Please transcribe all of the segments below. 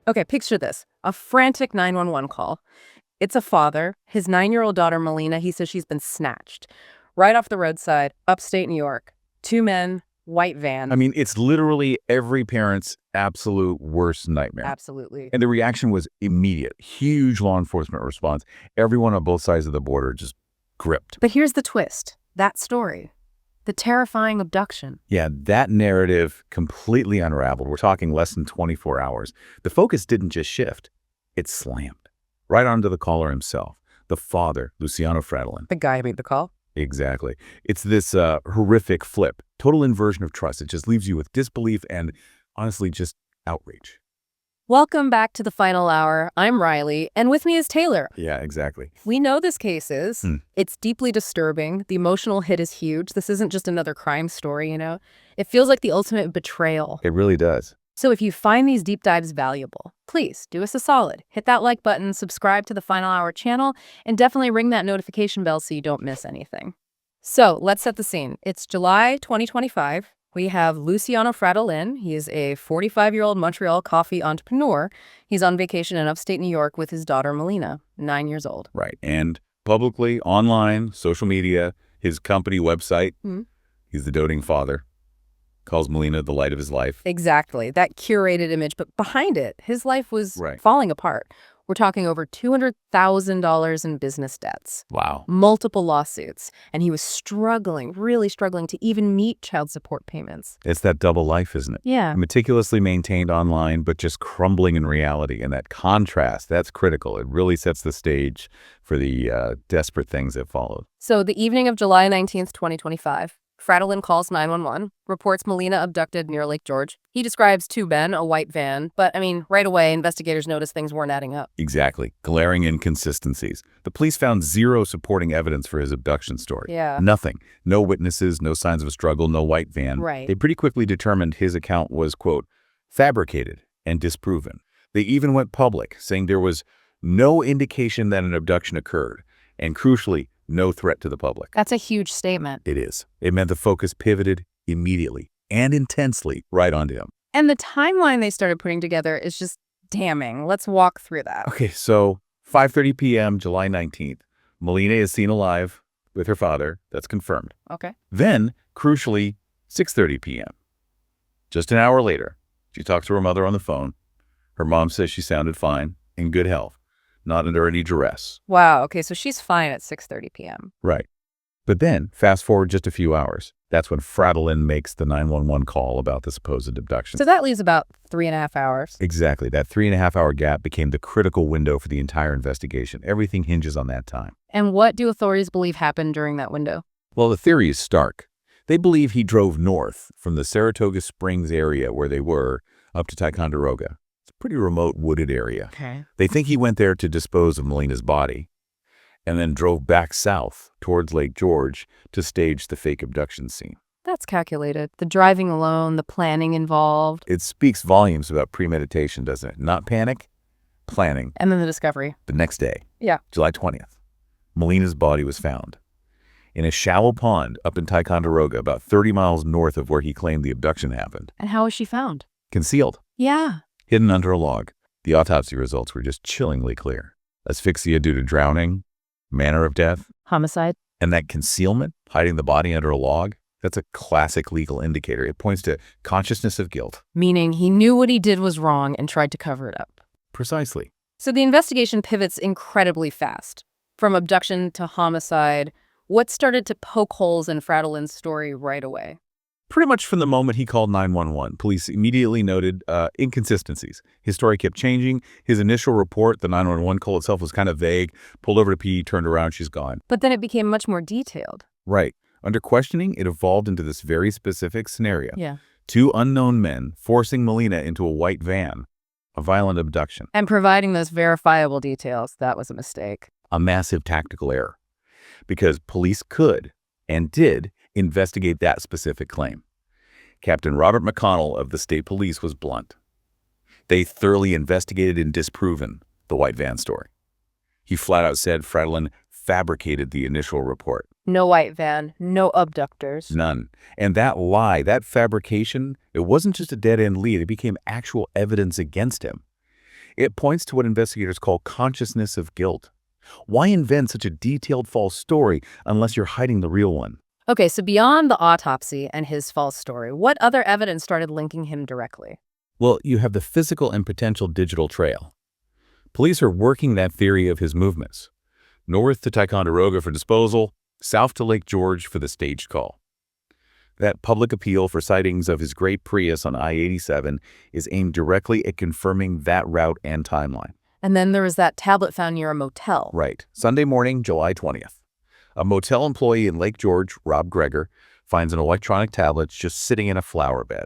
Okay, picture this. A frantic 911 call. It's a father. His 9-year-old daughter, Melina, he says she's been snatched. Right off the roadside, upstate New York. 2 men, white van. I mean, it's literally every parent's absolute worst nightmare. Absolutely. And the reaction was immediate. Huge law enforcement response. Everyone on both sides of the border just gripped. But here's the twist. That story. The terrifying abduction. Yeah, that narrative completely unraveled. We're talking less than 24 hours. The focus didn't just shift. It slammed right onto the caller himself, the father, Luciano Frattolin. The guy who made the call? Exactly. It's this horrific flip, total inversion of trust. It just leaves you with disbelief and, honestly, just outrage. Welcome back to The Final Hour. I'm Riley, and with me is Taylor. Yeah, exactly. We know this case is. It's deeply disturbing. The emotional hit is huge. This isn't just another crime story, you know? It feels like the ultimate betrayal. It really does. So if you find these deep dives valuable, please do us a solid. Hit that like button, subscribe to The Final Hour channel, and definitely ring that notification bell so you don't miss anything. So let's set the scene. It's July 2025. We have Luciano Frattolin. He is a 45-year-old Montreal coffee entrepreneur. He's on vacation in upstate New York with his daughter, Melina, 9 years old. Right. And publicly, online, social media, his company website, he's the doting father, calls Melina the light of his life. Exactly. That curated image. But behind it, his life was Right. falling apart. We're talking over $200,000 in business debts. Wow. Multiple lawsuits. And he was struggling, really struggling to even meet child support payments. It's that double life, isn't it? Yeah. Meticulously maintained online, but just crumbling in reality. And that contrast, that's critical. It really sets the stage for the desperate things that followed. So the evening of July 19th, 2025, Frattolin calls 911, reports Melina abducted near Lake George. He describes 2 men, a white van, but, right away, investigators noticed things weren't adding up. Exactly. Glaring inconsistencies. The police found 0 supporting evidence for his abduction story. Yeah. Nothing. No witnesses, no signs of a struggle, no white van. Right. They pretty quickly determined his account was, quote, fabricated and disproven. They even went public, saying there was no indication that an abduction occurred, and crucially, no threat to the public. That's a huge statement. It is. It meant the focus pivoted immediately and intensely right onto him. And the timeline they started putting together is just damning. Let's walk through that. Okay, so 5:30 p.m., July 19th, Melina is seen alive with her father. That's confirmed. Okay. Then, crucially, 6:30 p.m. Just an hour later, she talks to her mother on the phone. Her mom says she sounded fine, in good health, not under any duress. Wow. Okay, so she's fine at 6:30 p.m. Right. But then, fast forward just a few hours. That's when Frattolin makes the 911 call about the supposed abduction. So that leaves about 3.5 hours. Exactly. That 3.5-hour gap became the critical window for the entire investigation. Everything hinges on that time. And what do authorities believe happened during that window? Well, the theory is stark. They believe he drove north from the Saratoga Springs area where they were up to Ticonderoga. It's a pretty remote wooded area. Okay. They think he went there to dispose of Melina's body and then drove back south towards Lake George to stage the fake abduction scene. That's calculated. The driving alone, the planning involved. It speaks volumes about premeditation, doesn't it? Not panic, planning. And then the discovery. The next day, Yeah. July 20th, Melina's body was found in a shallow pond up in Ticonderoga, about 30 miles north of where he claimed the abduction happened. And how was she found? Concealed, Yeah. hidden under a log. The autopsy results were just chillingly clear. Asphyxia due to drowning, manner of death, Homicide. and that concealment, hiding the body under a log, that's a classic legal indicator. It points to consciousness of guilt. Meaning he knew what he did was wrong and tried to cover it up. Precisely. So the investigation pivots incredibly fast. From abduction to homicide, what started to poke holes in Frattolin's story right away? Pretty much from the moment he called 911, police immediately noted inconsistencies. His story kept changing. His initial report, the 911 call itself, was kind of vague. Pulled over to pee, turned around, she's gone. But then it became much more detailed. Right. Under questioning, it evolved into this very specific scenario. Yeah. 2 unknown men forcing Melina into a white van. A violent abduction. And providing those verifiable details, that was a mistake. A massive tactical error. Because police could, and did, investigate that specific claim. Captain Robert McConnell of the state police was blunt. They thoroughly investigated and disproven the white van story. He flat out said Frattolin fabricated the initial report. No white van, no abductors. None. And that lie, that fabrication, it wasn't just a dead-end lead. It became actual evidence against him. It points to what investigators call consciousness of guilt. Why invent such a detailed false story unless you're hiding the real one? Okay, so beyond the autopsy and his false story, what other evidence started linking him directly? Well, you have the physical and potential digital trail. Police are working that theory of his movements. North to Ticonderoga for disposal, south to Lake George for the staged call. That public appeal for sightings of his gray Prius on I-87 is aimed directly at confirming that route and timeline. And then there was that tablet found near a motel. Right. Sunday morning, July 20th. A motel employee in Lake George, Rob Greger, finds an electronic tablet just sitting in a flower bed.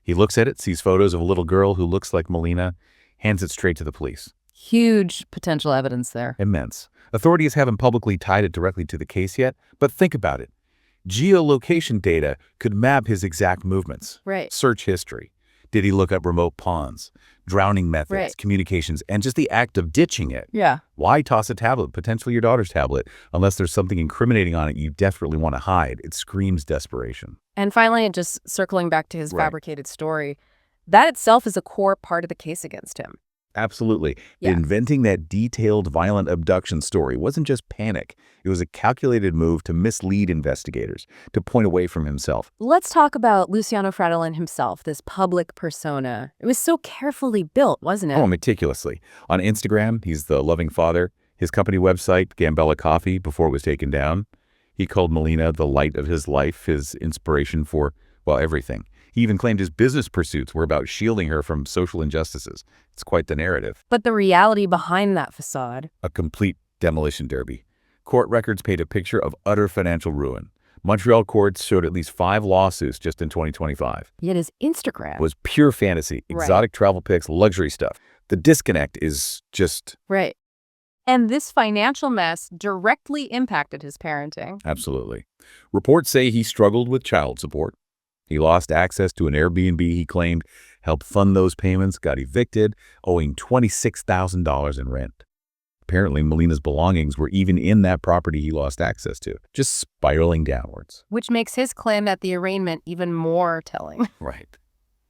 He looks at it, sees photos of a little girl who looks like Melina, hands it straight to the police. Huge potential evidence there. Immense. Authorities haven't publicly tied it directly to the case yet, but think about it. Geolocation data could map his exact movements. Right. Search history. Did he look up remote ponds, drowning methods, Right. communications, and just the act of ditching it? Yeah. Why toss a tablet, potentially your daughter's tablet, unless there's something incriminating on it you desperately want to hide? It screams desperation. And finally, just circling back to his Right. fabricated story, that itself is a core part of the case against him. Absolutely. Yeah. Inventing that detailed, violent abduction story wasn't just panic. It was a calculated move to mislead investigators, to point away from himself. Let's talk about Luciano Frattolin himself, this public persona. It was so carefully built, wasn't it? Oh, meticulously. On Instagram, he's the loving father. His company website, Gambella Coffee, before it was taken down, he called Melina the light of his life, his inspiration for, well, everything. He even claimed his business pursuits were about shielding her from social injustices. It's quite the narrative. But the reality behind that facade. A complete demolition derby. Court records paint a picture of utter financial ruin. Montreal courts showed at least 5 lawsuits just in 2025. Yet his Instagram. It was pure fantasy, exotic travel pics, luxury stuff. The disconnect is just... Right. And this financial mess directly impacted his parenting. Absolutely. Reports say he struggled with child support. He lost access to an Airbnb he claimed helped fund those payments, got evicted, owing $26,000 in rent. Apparently, Melina's belongings were even in that property he lost access to, just spiraling downwards. Which makes his claim at the arraignment even more telling. Right.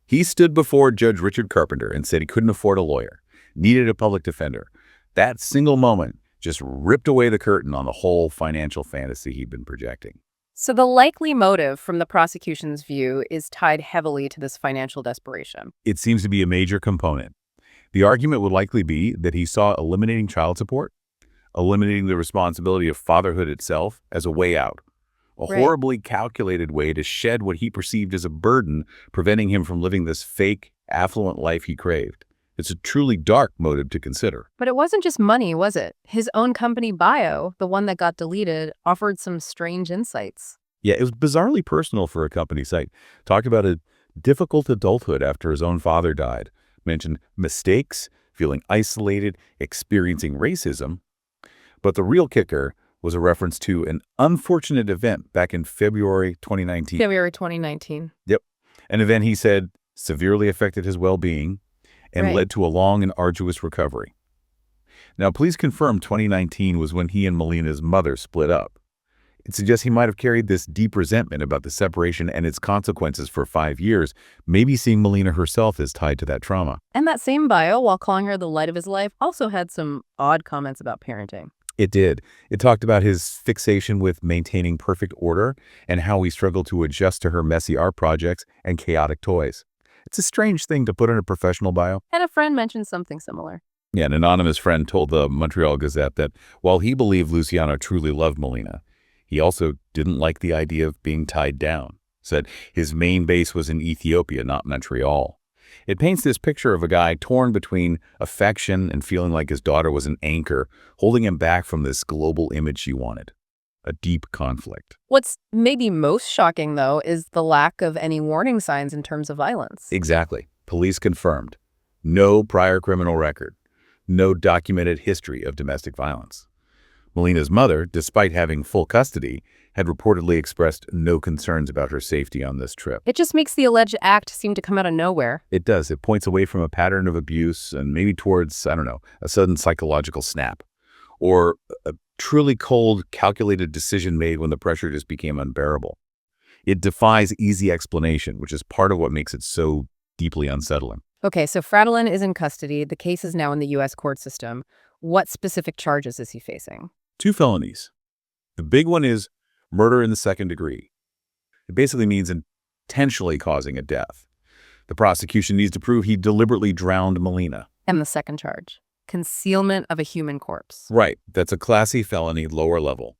He stood before Judge Richard Carpenter and said he couldn't afford a lawyer, needed a public defender. That single moment just ripped away the curtain on the whole financial fantasy he'd been projecting. So the likely motive from the prosecution's view is tied heavily to this financial desperation. It seems to be a major component. The argument would likely be that he saw eliminating child support, eliminating the responsibility of fatherhood itself as a way out, a Right. horribly calculated way to shed what he perceived as a burden, preventing him from living this fake, affluent life he craved. It's a truly dark motive to consider. But it wasn't just money, was it? His own company bio, the one that got deleted, offered some strange insights. Yeah, it was bizarrely personal for a company site. Talked about a difficult adulthood after his own father died. Mentioned mistakes, feeling isolated, experiencing racism. But the real kicker was a reference to an unfortunate event back in February 2019. February 2019. Yep. An event he said severely affected his well-being and Right. led to a long and arduous recovery. Now, police confirmed 2019 was when he and Melina's mother split up. It suggests he might have carried this deep resentment about the separation and its consequences for 5 years, maybe seeing Melina herself as tied to that trauma. And that same bio, while calling her the light of his life, also had some odd comments about parenting. It did. It talked about his fixation with maintaining perfect order and how he struggled to adjust to her messy art projects and chaotic toys. It's a strange thing to put in a professional bio. And a friend mentioned something similar. Yeah, an anonymous friend told the Montreal Gazette that while he believed Luciano truly loved Melina, he also didn't like the idea of being tied down. Said his main base was in Ethiopia, not Montreal. It paints this picture of a guy torn between affection and feeling like his daughter was an anchor, holding him back from this global image she wanted. A deep conflict. What's maybe most shocking, though, is the lack of any warning signs in terms of violence. Exactly. Police confirmed. No prior criminal record. No documented history of domestic violence. Melina's mother, despite having full custody, had reportedly expressed no concerns about her safety on this trip. It just makes the alleged act seem to come out of nowhere. It does. It points away from a pattern of abuse and maybe towards, I don't know, a sudden psychological snap. Or a truly cold, calculated decision made when the pressure just became unbearable. It defies easy explanation, which is part of what makes it so deeply unsettling. Okay, so Frattolin is in custody. The case is now in the U.S. court system. What specific charges is he facing? 2 felonies. The big one is murder in the second degree. It basically means intentionally causing a death. The prosecution needs to prove he deliberately drowned Melina. And the second charge, concealment of a human corpse. Right, that's a classy felony, lower level.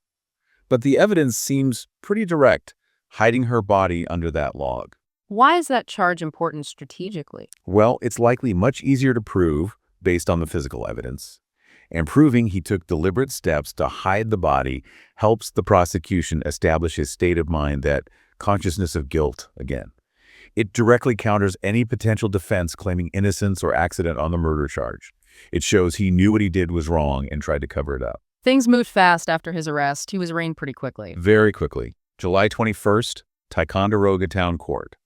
But the evidence seems pretty direct, hiding her body under that log. Why is that charge important strategically? Well, it's likely much easier to prove based on the physical evidence. And proving he took deliberate steps to hide the body helps the prosecution establish his state of mind, that consciousness of guilt again. It directly counters any potential defense claiming innocence or accident on the murder charge. It shows he knew what he did was wrong and tried to cover it up. Things moved fast after his arrest. He was arraigned pretty quickly. Very quickly. July 21st, Ticonderoga Town Court.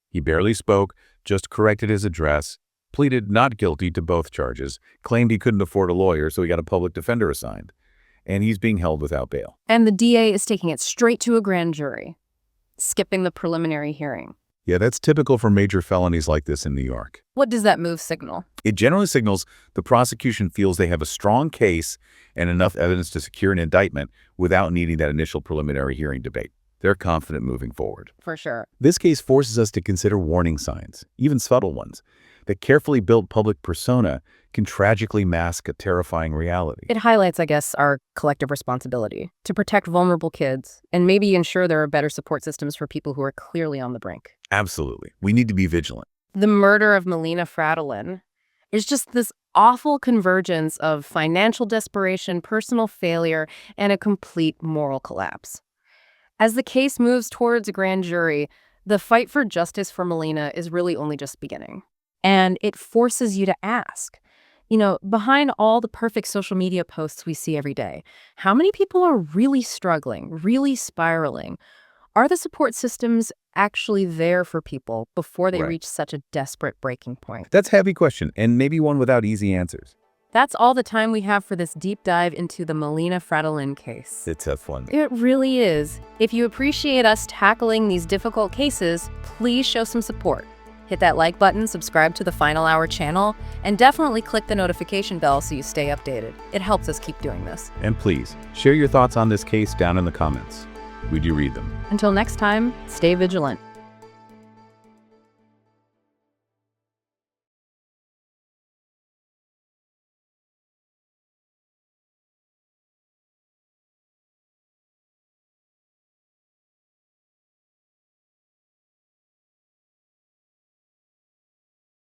He barely spoke, just corrected his address, pleaded not guilty to both charges, claimed he couldn't afford a lawyer, so he got a public defender assigned. And he's being held without bail. And the DA is taking it straight to a grand jury, skipping the preliminary hearing. Yeah, that's typical for major felonies like this in New York. What does that move signal? It generally signals the prosecution feels they have a strong case and enough evidence to secure an indictment without needing that initial preliminary hearing debate. They're confident moving forward. For sure. This case forces us to consider warning signs, even subtle ones, that carefully built public persona can tragically mask a terrifying reality. It highlights, I guess, our collective responsibility to protect vulnerable kids and maybe ensure there are better support systems for people who are clearly on the brink. Absolutely. We need to be vigilant. The murder of Melina Frattolin is just this awful convergence of financial desperation, personal failure, and a complete moral collapse. As the case moves towards a grand jury, the fight for justice for Melina is really only just beginning. And it forces you to ask, behind all the perfect social media posts we see every day, how many people are really struggling, really spiraling? Are the support systems actually there for people before they reach such a desperate breaking point? That's a heavy question, and maybe one without easy answers. That's all the time we have for this deep dive into the Melina Frattolin case. It's a tough one. It really is. If you appreciate us tackling these difficult cases, please show some support. Hit that like button, subscribe to the Final Hour channel, and definitely click the notification bell so you stay updated. It helps us keep doing this. And please, share your thoughts on this case down in the comments. We do read them. Until next time, stay vigilant.